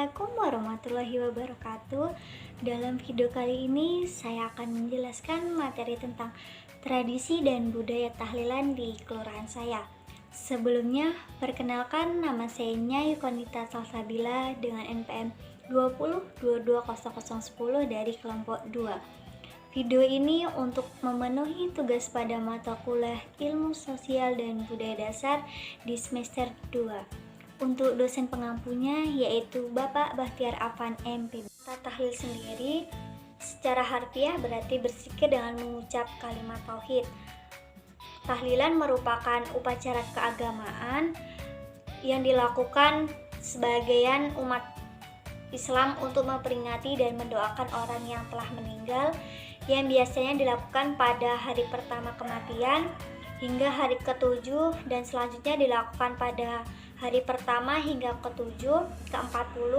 Assalamualaikum warahmatullahi wabarakatuh. Dalam video kali ini saya akan menjelaskan materi tentang tradisi dan budaya tahlilan di kelurahan saya. Sebelumnya, perkenalkan nama saya Nyai Konita Salsabila dengan NPM 20220010 dari kelompok 2. Video ini untuk memenuhi tugas pada mata kuliah Ilmu Sosial dan Budaya Dasar di semester 2. Untuk dosen pengampunya yaitu Bapak Bahtiar Afan MP. Tahlil sendiri secara harfiah berarti berzikir dengan mengucap kalimat tauhid. Tahlilan merupakan upacara keagamaan yang dilakukan sebagian umat Islam untuk memperingati dan mendoakan orang yang telah meninggal, yang biasanya dilakukan pada hari pertama kematian hingga hari ke-7 dan selanjutnya dilakukan pada hari pertama hingga ke-7, ke-40,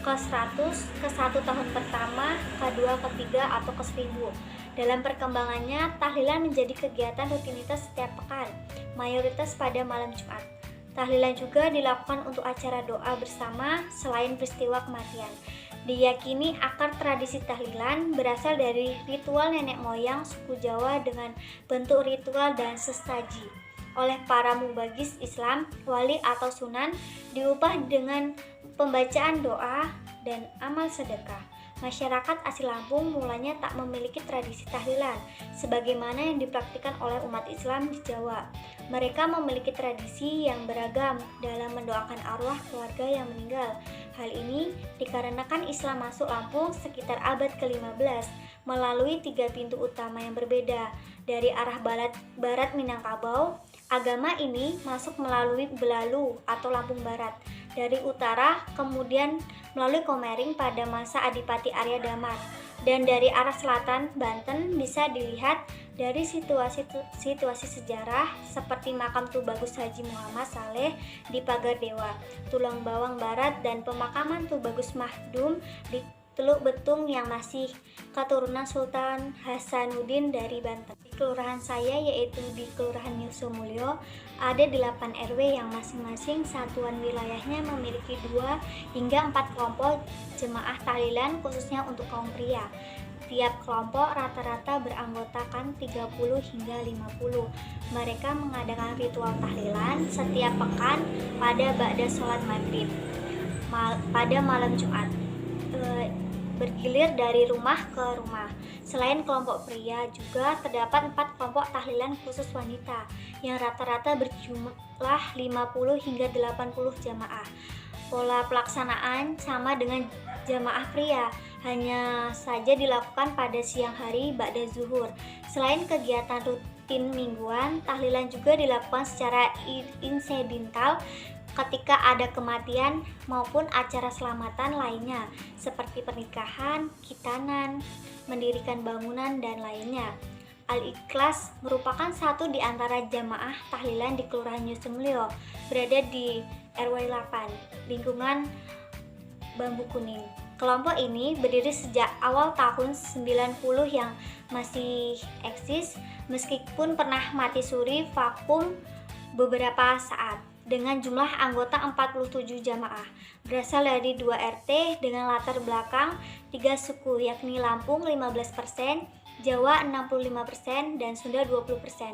ke-100, ke-1 tahun pertama, ke-2, ke-3, atau ke-1000. Dalam perkembangannya, tahlilan menjadi kegiatan rutinitas setiap pekan, mayoritas pada malam Jumat. Tahlilan juga dilakukan untuk acara doa bersama selain peristiwa kematian. Diyakini akar tradisi tahlilan berasal dari ritual nenek moyang suku Jawa dengan bentuk ritual dan sesaji oleh para mubagis Islam, wali atau sunan, diubah dengan pembacaan doa dan amal sedekah. Masyarakat asli Lampung mulanya tak memiliki tradisi tahlilan sebagaimana yang dipraktikkan oleh umat Islam di Jawa. Mereka memiliki tradisi yang beragam dalam mendoakan arwah keluarga yang meninggal. Hal ini dikarenakan Islam masuk Lampung sekitar abad ke-15 melalui 3 pintu utama yang berbeda. Dari arah barat Minangkabau, agama ini masuk melalui Belalu atau Lampung Barat. Dari utara kemudian melalui Komering pada masa Adipati Arya Damar. Dan dari arah selatan Banten bisa dilihat dari situasi sejarah seperti makam Tubagus Haji Muhammad Saleh di Pagar Dewa, Tulang Bawang Barat, dan pemakaman Tubagus Mahdum di Teluk Betung yang masih keturunan Sultan Hasanuddin dari Banten. Di kelurahan saya yaitu di Kelurahan Yusomulyo ada 8 RW yang masing-masing satuan wilayahnya memiliki 2 hingga 4 kelompok jemaah tahlilan khususnya untuk kaum pria. Tiap kelompok rata-rata beranggotakan 30 hingga 50. Mereka mengadakan ritual tahlilan setiap pekan pada ba'da sholat maghrib pada malam Jumat, bergilir dari rumah ke rumah. Selain kelompok pria, juga terdapat 4 kelompok tahlilan khusus wanita yang rata-rata berjumlah 50 hingga 80 jamaah. Pola pelaksanaan sama dengan jamaah pria, hanya saja dilakukan pada siang hari ba'da zuhur. Selain kegiatan rutin mingguan, tahlilan juga dilakukan secara insidental ketika ada kematian maupun acara selamatan lainnya seperti pernikahan, khitanan, mendirikan bangunan, dan lainnya. Al-Ikhlas merupakan satu di antara jamaah tahlilan di Kelurahan Yusomulyo, berada di RW 8, lingkungan Bambu Kuning. Kelompok ini berdiri sejak awal tahun 90 yang masih eksis meskipun pernah mati suri vakum beberapa saat. Dengan jumlah anggota 47 jamaah, berasal dari 2 RT dengan latar belakang 3 suku yakni Lampung 15%, Jawa 65%, dan Sunda 20%.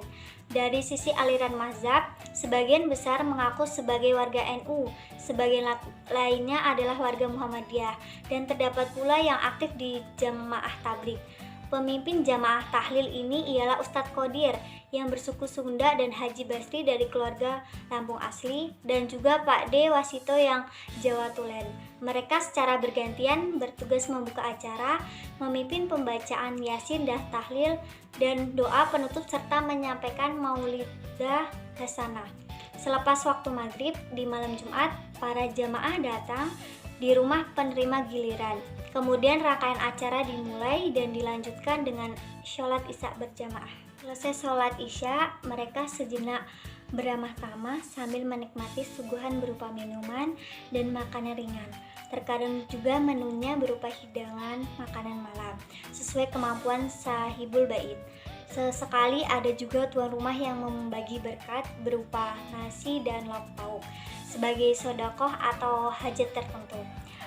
Dari sisi aliran mazhab, sebagian besar mengaku sebagai warga NU, sebagian lainnya adalah warga Muhammadiyah, dan terdapat pula yang aktif di jamaah tabligh. Pemimpin jamaah tahlil ini ialah Ustadz Qodir yang bersuku Sunda dan Haji Basri dari keluarga Lampung asli, dan juga Pak D Wasito yang Jawa Tulen. Mereka secara bergantian bertugas membuka acara, memimpin pembacaan Yasin dan tahlil dan doa penutup serta menyampaikan Maulidah Hasanah. Selepas waktu maghrib di malam Jumat, para jamaah datang di rumah penerima giliran. Kemudian rangkaian acara dimulai dan dilanjutkan dengan sholat isya berjamaah. Selesai sholat isya, mereka sejenak beramah tamah sambil menikmati suguhan berupa minuman dan makanan ringan. Terkadang juga menunya berupa hidangan makanan malam, sesuai kemampuan sahibul bait. Sesekali ada juga tuan rumah yang membagi berkat berupa nasi dan lauk pauk sebagai sedekah atau hajat tertentu.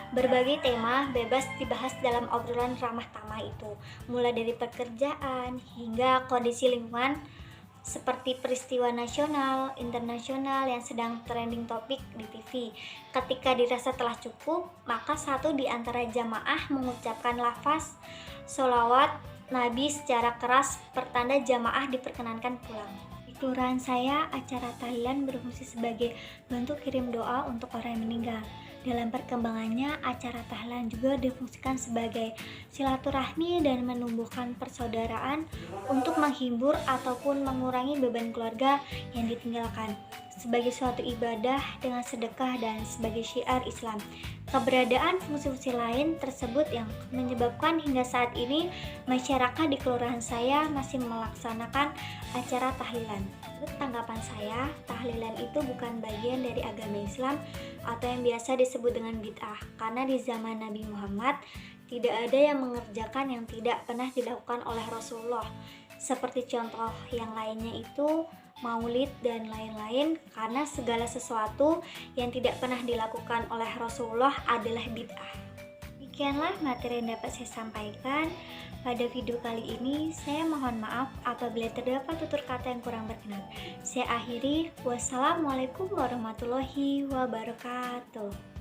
Berbagai tema bebas dibahas dalam obrolan ramah tamah itu, mulai dari pekerjaan hingga kondisi lingkungan seperti peristiwa nasional, internasional yang sedang trending topik di TV. Ketika dirasa telah cukup, maka satu di antara jamaah mengucapkan lafaz sholawat Nabi secara keras, pertanda jamaah diperkenankan pulang. Di kelurahan saya, acara tahlilan berfungsi sebagai bentuk kirim doa untuk orang yang meninggal. Dalam perkembangannya, acara tahlilan juga difungsikan sebagai silaturahmi dan menumbuhkan persaudaraan untuk menghibur ataupun mengurangi beban keluarga yang ditinggalkan, sebagai suatu ibadah dengan sedekah dan sebagai syiar Islam. Keberadaan fungsi-fungsi lain tersebut yang menyebabkan hingga saat ini masyarakat di kelurahan saya masih melaksanakan acara tahlilan. Menurut tanggapan saya, tahlilan itu bukan bagian dari agama Islam atau yang biasa disebut dengan bid'ah, karena di zaman Nabi Muhammad tidak ada yang mengerjakan yang tidak pernah dilakukan oleh Rasulullah. Seperti contoh yang lainnya itu maulid dan lain-lain, karena segala sesuatu yang tidak pernah dilakukan oleh Rasulullah adalah bid'ah. Demikianlah materi yang dapat saya sampaikan pada video kali ini. Saya mohon maaf apabila terdapat tutur kata yang kurang berkenan. Saya akhiri, wassalamualaikum warahmatullahi wabarakatuh.